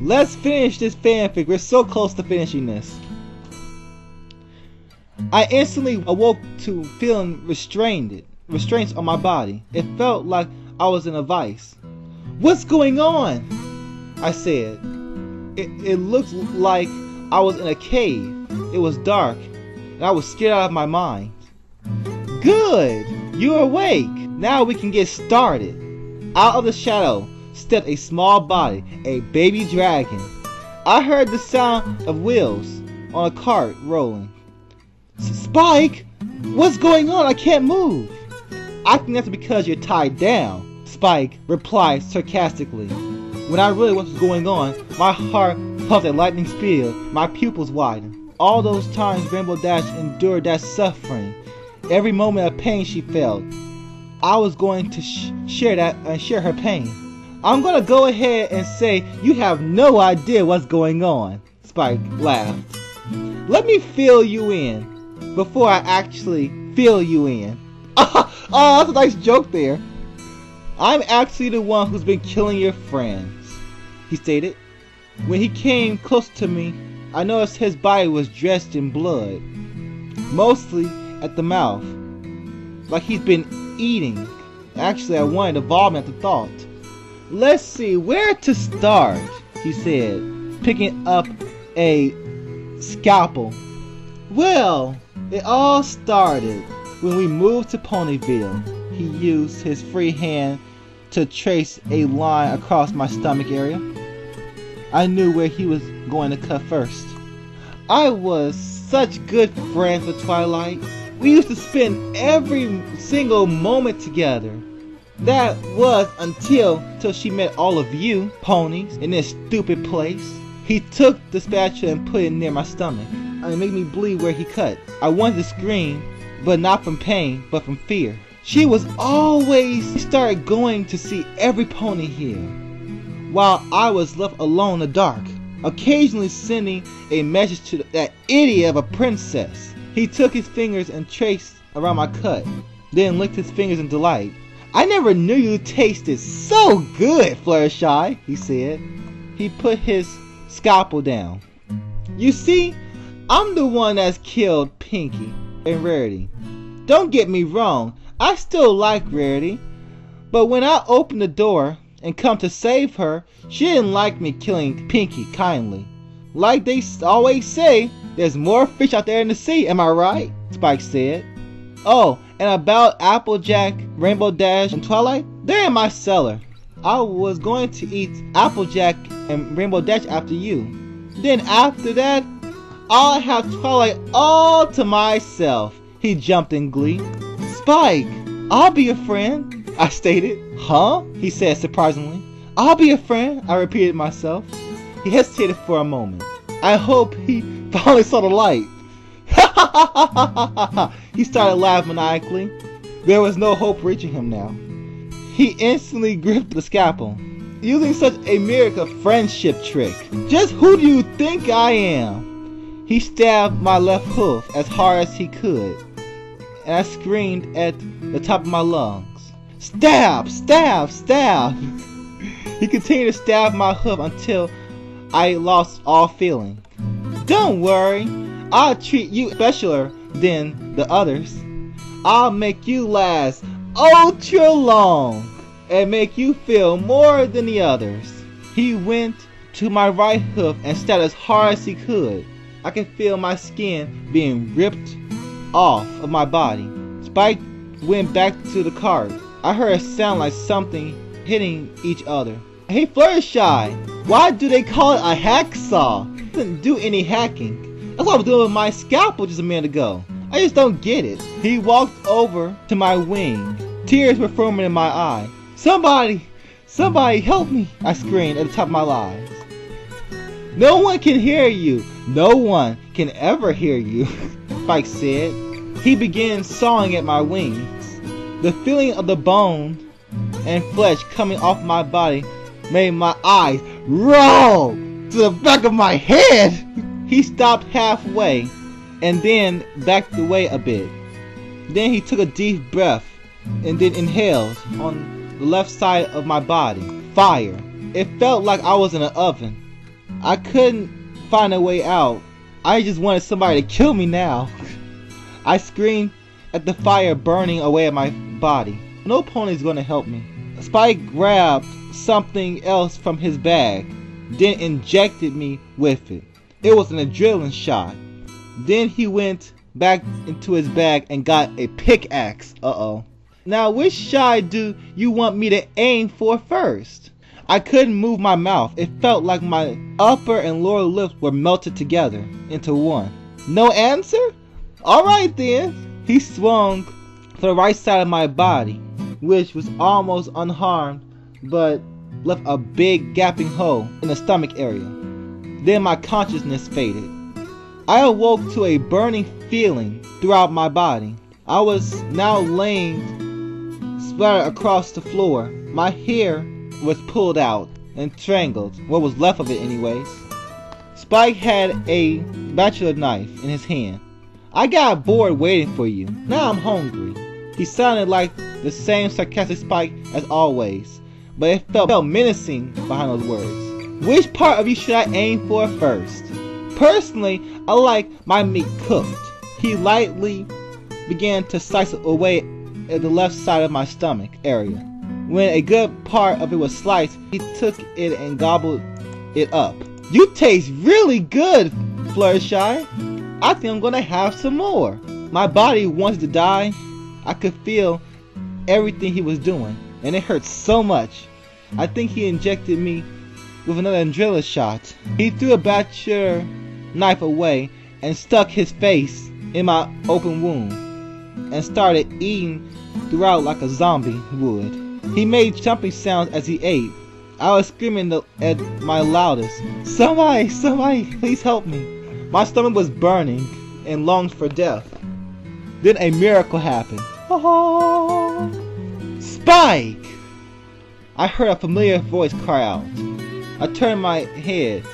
Let's finish this fanfic. We're so close to finishing this. I instantly awoke to feeling restraints on my body. It felt like I was in a vice. What's going on? I said. It looked like I was in a cave. It was dark, and I was scared out of my mind. Good! You're awake! Now we can get started. Out of the shadow stepped a small body, a baby dragon. I heard the sound of wheels on a cart rolling. Spike! What's going on? I can't move! I think that's because you're tied down, Spike replied sarcastically. When I realized what was going on, my heart pumped at lightning speed, my pupils widened. All those times Rainbow Dash endured that suffering, every moment of pain she felt, I was going to share her pain. I'm gonna go ahead and say you have no idea what's going on, Spike laughed. Let me fill you in before I actually fill you in. Oh, that's a nice joke there. I'm actually the one who's been killing your friends, he stated. When he came close to me, I noticed his body was dressed in blood, mostly at the mouth, like he'd been eating. Actually, I wanted to vomit at the thought. Let's see where to start, he said, picking up a scalpel. Well, it all started when we moved to Ponyville. He used his free hand to trace a line across my stomach area. I knew where he was going to cut first. I was such good friends with Twilight. We used to spend every single moment together. That was until she met all of you ponies in this stupid place. He took the spatula and put it near my stomach. It made me bleed where he cut. I wanted to scream, but not from pain, but from fear. She was always started going to see every pony here, while I was left alone in the dark, occasionally sending a message to that idiot of a princess. He took his fingers and traced around my cut, then licked his fingers in delight. I never knew you tasted so good, Fluttershy, he said. He put his scalpel down. You see, I'm the one that's killed Pinkie and Rarity. Don't get me wrong, I still like Rarity, but when I opened the door and come to save her, she didn't like me killing Pinkie kindly. Like they always say, there's more fish out there in the sea, am I right? Spike said. Oh, and about Applejack, Rainbow Dash, and Twilight, they're in my cellar. I was going to eat Applejack and Rainbow Dash after you. Then after that, I'll have Twilight all to myself. He jumped in glee. Spike, I'll be your friend, I stated. Huh? He said surprisingly. I'll be your friend, I repeated myself. He hesitated for a moment. I hope he finally saw the light. He started laughing maniacally. There was no hope reaching him now. He instantly gripped the scalpel, using such a miracle friendship trick. Just who do you think I am? He stabbed my left hoof as hard as he could, and I screamed at the top of my lungs. Stab! Stab! Stab! He continued to stab my hoof until I lost all feeling. Don't worry, I'll treat you specialer than the others. I'll make you last ultra long and make you feel more than the others. He went to my right hoof and stabbed as hard as he could. I could feel my skin being ripped off of my body. Spike went back to the cart. I heard a sound like something hitting each other. Hey Fluttershy, why do they call it a hacksaw? It doesn't do any hacking. That's what I was doing with my scalpel just a minute ago. I just don't get it. He walked over to my wing. Tears were forming in my eye. Somebody help me, I screamed at the top of my lungs. No one can hear you. No one can ever hear you, Spike said. He began sawing at my wings. The feeling of the bone and flesh coming off my body made my eyes roll to the back of my head. He stopped halfway and then backed away a bit. Then he took a deep breath and then inhaled on the left side of my body. Fire. It felt like I was in an oven. I couldn't find a way out. I just wanted somebody to kill me now. I screamed at the fire burning away at my body. No pony's gonna help me. Spike grabbed something else from his bag, then injected me with it. It was an adrenaline shot. Then he went back into his bag and got a pickaxe. Now which shot do you want me to aim for first? I couldn't move my mouth. It felt like my upper and lower lips were melted together into one. No answer? Alright then. He swung to the right side of my body, which was almost unharmed, but left a big gaping hole in the stomach area. Then my consciousness faded. I awoke to a burning feeling throughout my body. I was now laying splattered across the floor. My hair was pulled out and strangled, what was left of it anyways. Spike had a bachelor knife in his hand. I got bored waiting for you. Now I'm hungry. He sounded like the same sarcastic Spike as always, but it felt menacing behind those words. Which part of you should I aim for first? Personally, I like my meat cooked. He lightly began to slice away at the left side of my stomach area. When a good part of it was sliced, he took it and gobbled it up. You taste really good, Fluttershy. I think I'm gonna have some more. My body wanted to die. I could feel everything he was doing, and it hurt so much. I think he injected me with another adrenaline shot. He threw a bachelor knife away and stuck his face in my open wound and started eating throughout like a zombie would. He made jumping sounds as he ate. I was screaming at my loudest, somebody, please help me. My stomach was burning and longed for death. Then a miracle happened. Oh, Spike! I heard a familiar voice cry out. I turned my head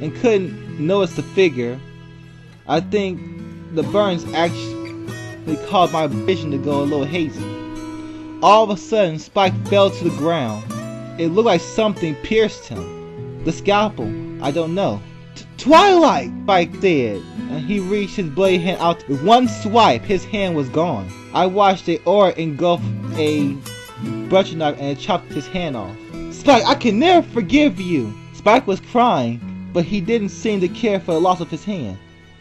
and couldn't notice the figure. I think the burns actually caused my vision to go a little hazy. All of a sudden, Spike fell to the ground. It looked like something pierced him. The scalpel, I don't know. Twilight, Spike said, and he reached his blade hand out. With one swipe, his hand was gone. I watched the aura engulf a butcher knife and it chopped his hand off. Spike, I can never forgive you. Spike was crying, but he didn't seem to care for the loss of his hand.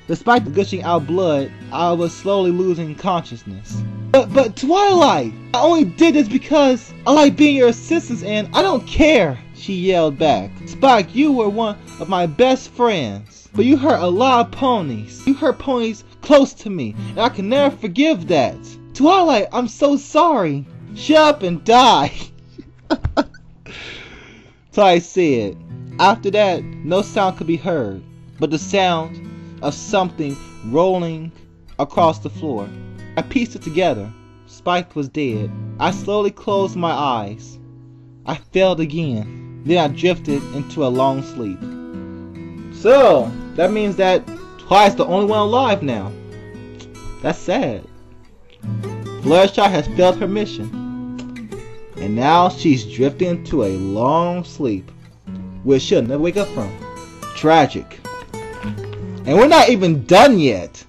Despite gushing out blood, I was slowly losing consciousness. But Twilight, I only did this because I like being your assistant and I don't care, she yelled back. Spike, you were one of my best friends, but you hurt a lot of ponies. You hurt ponies close to me, and I can never forgive that. Twilight, I'm so sorry. Shut up and die. Twilight said. After that, no sound could be heard, but the sound of something rolling across the floor. I pieced it together. Spike was dead. I slowly closed my eyes. I failed again. Then I drifted into a long sleep. So, that means that Twilight's the only one alive now. That's sad. Fluttershy has failed her mission. And now she's drifting into a long sleep, which she'll never wake up from. Tragic. And we're not even done yet.